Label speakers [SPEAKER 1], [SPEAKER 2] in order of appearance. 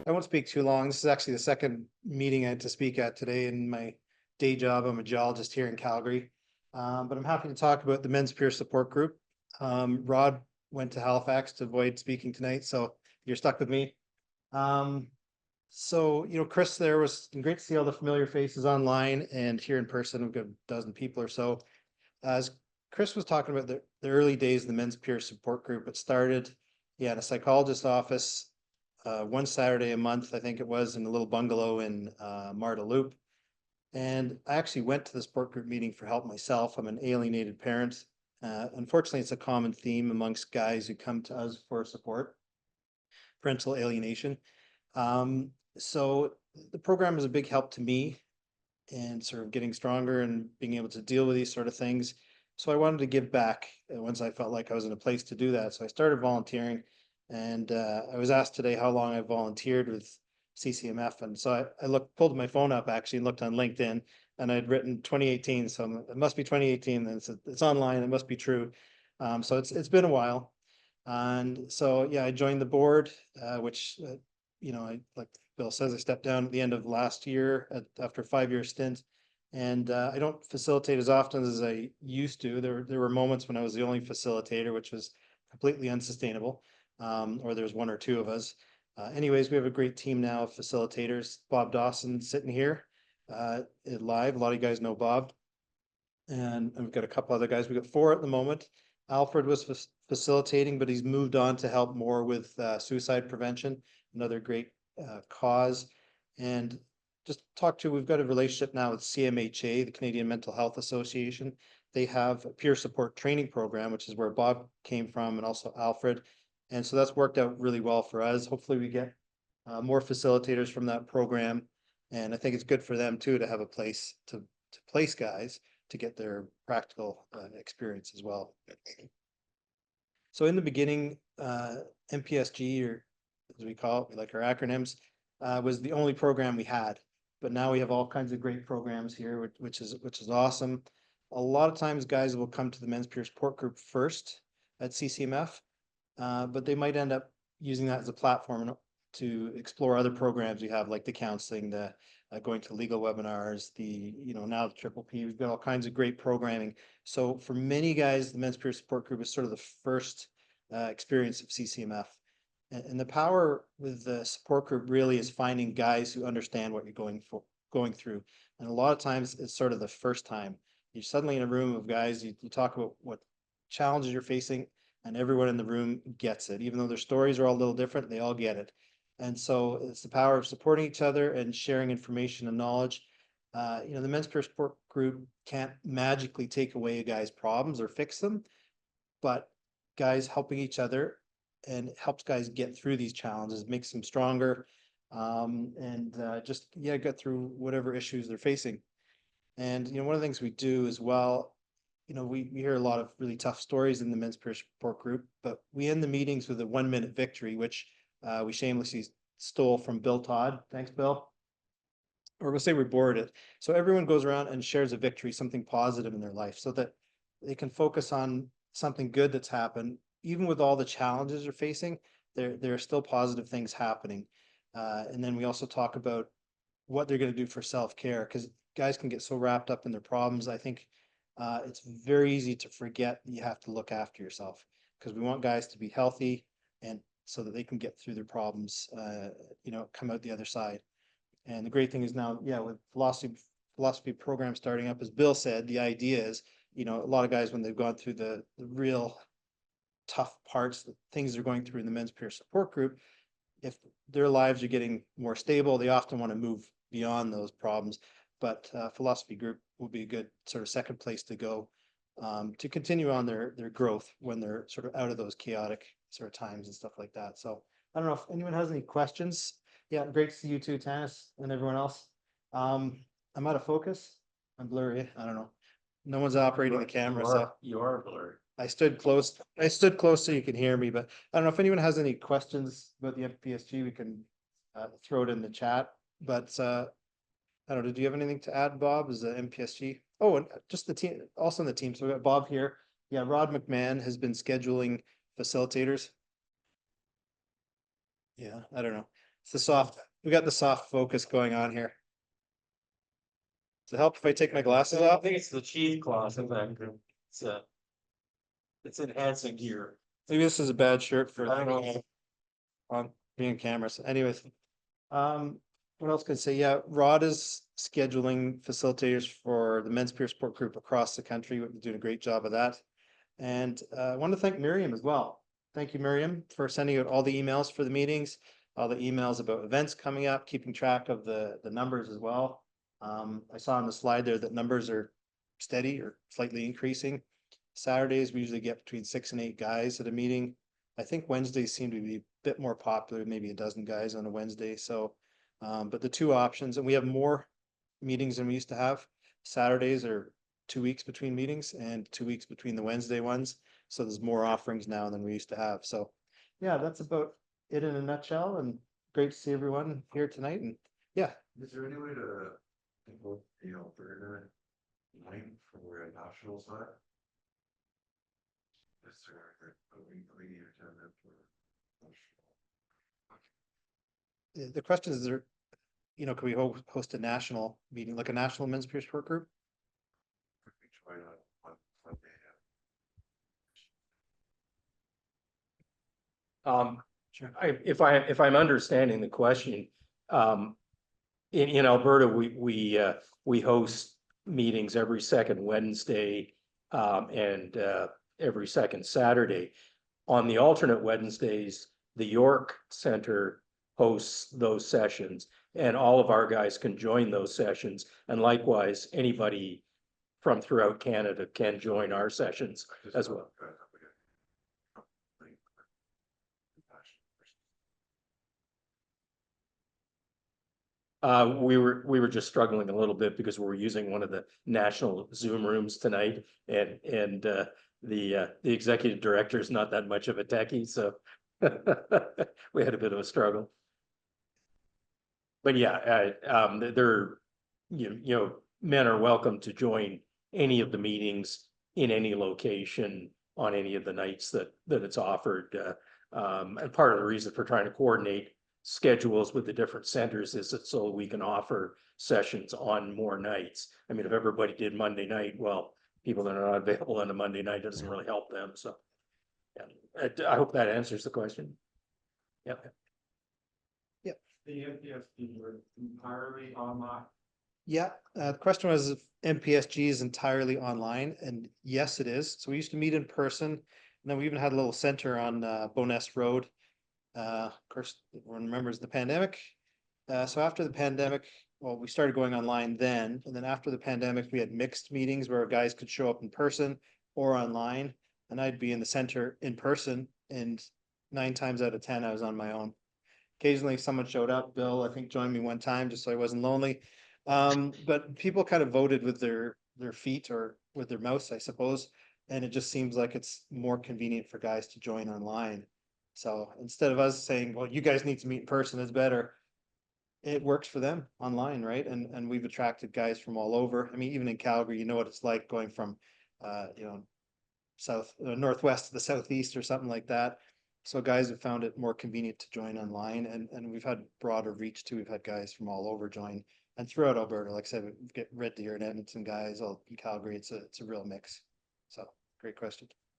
[SPEAKER 1] I won't speak too long. This is actually the second meeting I had to speak at today in my day job. I'm a geologist here in Calgary. But I'm happy to talk about the men's peer support group. Rod went to Halifax to avoid speaking tonight, so you're stuck with me. Chris, there was great to see all the familiar faces online and here in person. We've got a dozen people or so. As Chris was talking about the early days of the men's peer support group, it started, in a psychologist's office, one Saturday a month, I think it was, in a little bungalow in Marda Loop. And I actually went to the support group meeting for help myself. I'm an alienated parent. Unfortunately, it's a common theme amongst guys who come to us for support, parental alienation. So the program is a big help to me and sort of getting stronger and being able to deal with these sort of things. So I wanted to give back once I felt like I was in a place to do that. So I started volunteering, and I was asked today how long I volunteered with CCMF. And so I pulled my phone up actually and looked on LinkedIn, and I'd written 2018. So it must be 2018. And it's online. It must be true. So it's been a while. And so, yeah, I joined the board, which, I, like Bill says, I stepped down at the end of last year after a 5-year stint. And I don't facilitate as often as I used to. There were moments when I was the only facilitator, which was completely unsustainable, or there's one or two of us. Anyways, we have a great team now of facilitators. Bob Dawson sitting here live. A lot of you guys know Bob. And we've got a couple other guys. We've got 4 at the moment. Alfred was facilitating, but he's moved on to help more with suicide prevention, another great cause. And just we've got a relationship now with CMHA, the Canadian Mental Health Association. They have a peer support training program, which is where Bob came from, and also Alfred. And so that's worked out really well for us. Hopefully we get more facilitators from that program. And I think it's good for them too, to have a place to place guys to get their practical experience as well. So in the beginning, MPSG, or as we call it, we like our acronyms, was the only program we had. But now we have all kinds of great programs here, which is awesome. A lot of times guys will come to the men's peer support group first at CCMF, but they might end up using that as a platform to explore other programs we have, like the counseling, the going to legal webinars, now the Triple P. We've got all kinds of great programming. So for many guys, the men's peer support group is sort of the first experience of CCMF. And the power with the support group really is finding guys who understand what you're going through. And a lot of times it's sort of the first time you're suddenly in a room of guys, you talk about what challenges you're facing, and everyone in the room gets it. Even though their stories are all a little different, they all get it. And so it's the power of supporting each other and sharing information and knowledge. The men's peer support group can't magically take away a guy's problems or fix them, but guys helping each other and helps guys get through these challenges, makes them stronger, and get through whatever issues they're facing. And one of the things we do as well, we hear a lot of really tough stories in the men's peer support group, but we end the meetings with a 1-minute victory, which we shamelessly stole from Bill Todd. Thanks, Bill. Or we'll say we borrowed it. So everyone goes around and shares a victory, something positive in their life, so that they can focus on something good that's happened. Even with all the challenges they're facing, there are still positive things happening. And then we also talk about what they're going to do for self-care, because guys can get so wrapped up in their problems. I think it's very easy to forget that you have to look after yourself, because we want guys to be healthy and so that they can get through their problems, come out the other side. And the great thing is now, with philosophy program starting up, as Bill said, the idea is, a lot of guys, when they've gone through the real tough parts, the things they're going through in the men's peer support group, if their lives are getting more stable, they often want to move beyond those problems. But philosophy group will be a good sort of second place to go to continue on their growth when they're sort of out of those chaotic sort of times and stuff like that. So I don't know if anyone has any questions. Yeah, great to see you too, Tanis, and everyone else. I'm out of focus. I'm blurry. I don't know. No one's operating the camera, so
[SPEAKER 2] you are blurry.
[SPEAKER 1] I stood close so you can hear me, but I don't know if anyone has any questions about the MPSG. We can throw it in the chat. But I don't know. Do you have anything to add, Bob? Is the MPSG? Oh, and just the team, also in the team. So we got Bob here. Yeah, Rod McMahon has been scheduling facilitators. Yeah, I don't know. It's the soft, we got the soft focus going on here. Does it help if I take my glasses
[SPEAKER 2] I
[SPEAKER 1] off?
[SPEAKER 2] think it's the cheesecloth effect. It's enhancing gear.
[SPEAKER 1] Maybe this is a bad shirt for
[SPEAKER 2] I don't know.
[SPEAKER 1] on being cameras. Anyways, what else can I say? Yeah, Rod is scheduling facilitators for the men's peer support group across the country. We're doing a great job of that. And I want to thank Miriam as well. Thank you, Miriam, for sending out all the emails for the meetings, all the emails about events coming up, keeping track of the numbers as well. I saw on the slide there that numbers are steady or slightly increasing. Saturdays, we usually get between 6 and 8 guys at a meeting. I think Wednesdays seem to be a bit more popular, maybe a dozen guys on a Wednesday. So, but the two options, and we have more meetings than we used to have. Saturdays are 2 weeks between meetings and 2 weeks between the Wednesday ones. So there's more offerings now than we used to have. So yeah, that's about it in a nutshell, and great to see everyone here tonight. And yeah,
[SPEAKER 3] Is there any way to, you know, for line for a national side? Is there a need to have that for national?
[SPEAKER 1] the question is there, can we host a national meeting, like a national men's peer support group?
[SPEAKER 3] Could we try on
[SPEAKER 1] Sure.
[SPEAKER 2] If I'm understanding the question, in Alberta, we host meetings every second Wednesday, and every second Saturday. On the alternate Wednesdays, the York Center hosts those sessions, and all of our guys can join those sessions. And likewise, anybody from throughout Canada can join our sessions as well. We were just struggling a little bit because we're using one of the national Zoom rooms tonight, and the executive director is not that much of a techie, so we had a bit of a struggle. But yeah, men are welcome to join any of the meetings in any location on any of the nights that it's offered. And part of the reason for trying to coordinate schedules with the different centers is that so we can offer sessions on more nights. I mean, if everybody did Monday night, well, people that are not available on a Monday night doesn't really help them. So yeah, I hope that answers the question. Yeah.
[SPEAKER 3] The MPSG were entirely online.
[SPEAKER 1] Yeah, the question was if MPSG is entirely online, and yes, it is. So we used to meet in person, and then we even had a little center on Bonest Road. Of course, everyone remembers the pandemic. So after the pandemic, well, we started going online then, and then after the pandemic, we had mixed meetings where guys could show up in person or online, and I'd be in the center in person, and 9 times out of 10, I was on my own. Occasionally someone showed up. Bill, I think, joined me one time just so I wasn't lonely. But people kind of voted with their feet or with their mouse, I suppose. And it just seems like it's more convenient for guys to join online. So instead of us saying, well, you guys need to meet in person, it's better. It works for them online, right? And we've attracted guys from all over. I mean, even in Calgary, you know what it's like going from, northwest to the southeast or something like that. So guys have found it more convenient to join online, and we've had broader reach too. We've had guys from all over join, and throughout Alberta. Like I said, we get Red Deer and Edmonton guys, all in Calgary. It's a real mix. So great question.